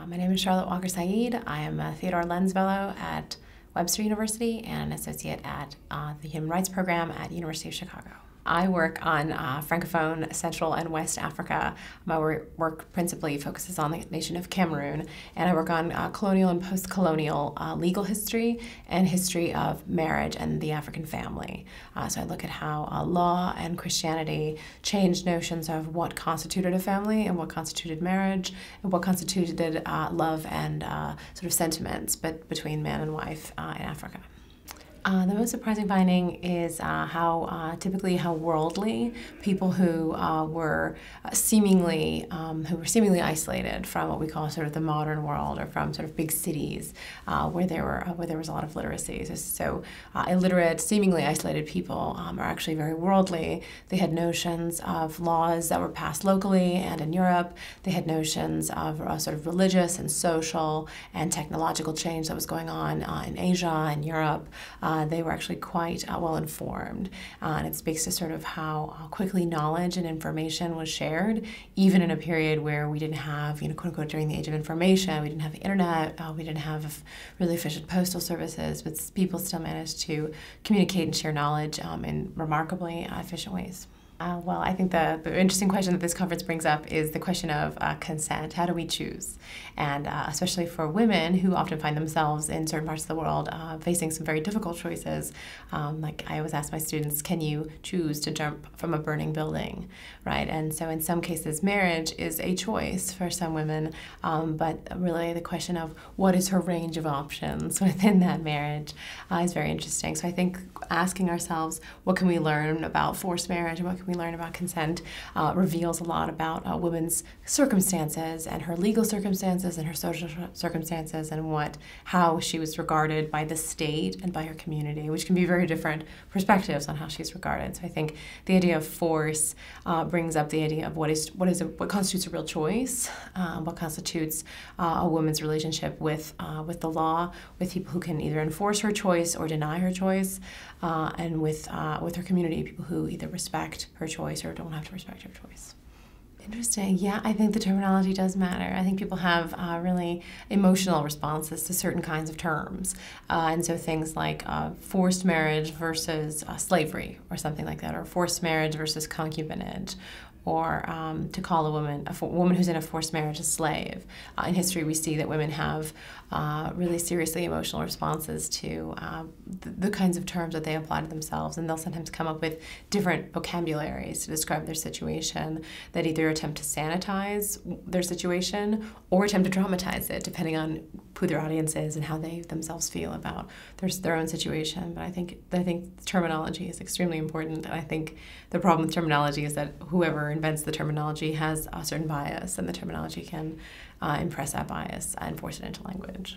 My name is Charlotte Walker Saeed. I am a Theodore Lenz Fellow at Webster University and an associate at the Human Rights Program at University of Chicago. I work on Francophone, Central and West Africa. My work principally focuses on the nation of Cameroon, and I work on colonial and post-colonial legal history and history of marriage and the African family. So I look at how law and Christianity changed notions of what constituted a family and what constituted marriage and what constituted love and sort of sentiments between man and wife in Africa. The most surprising finding is typically how worldly people who were seemingly isolated from what we call sort of the modern world, or from sort of big cities where there was a lot of literacy. So illiterate, seemingly isolated people are actually very worldly. They had notions of laws that were passed locally and in Europe. They had notions of sort of religious and social and technological change that was going on in Asia and Europe. They were actually quite well informed, and it speaks to sort of how quickly knowledge and information was shared, even in a period where we didn't have, quote unquote, during the age of information, we didn't have the internet, we didn't have really efficient postal services, but people still managed to communicate and share knowledge in remarkably efficient ways. Well, I think the interesting question that this conference brings up is the question of consent. How do we choose? And especially for women who often find themselves in certain parts of the world facing some very difficult choices. Like I always ask my students, can you choose to jump from a burning building, right? And so in some cases, marriage is a choice for some women, but really the question of what is her range of options within that marriage is very interesting. So I think asking ourselves, what can we learn about forced marriage and what can we learn about consent reveals a lot about a woman's circumstances and her legal circumstances and her social circumstances and how she was regarded by the state and by her community, which can be very different perspectives on how she's regarded. So I think the idea of force brings up the idea of what constitutes a real choice, what constitutes a woman's relationship with the law, with people who can either enforce her choice or deny her choice, and with her community, people who either respect her choice or don't have to respect her choice. Interesting. Yeah, I think the terminology does matter. I think people have really emotional responses to certain kinds of terms. And so things like forced marriage versus slavery or something like that, or forced marriage versus concubinage, or to call a woman who's in a forced marriage a slave. In history, we see that women have really seriously emotional responses to the kinds of terms that they apply to themselves, and they'll sometimes come up with different vocabularies to describe their situation that either attempt to sanitize their situation or attempt to dramatize it, depending on who their audience is and how they themselves feel about their own situation. But I think terminology is extremely important, and I think the problem with terminology is that whoever invents the terminology has a certain bias, and the terminology can impress that bias and force it into language.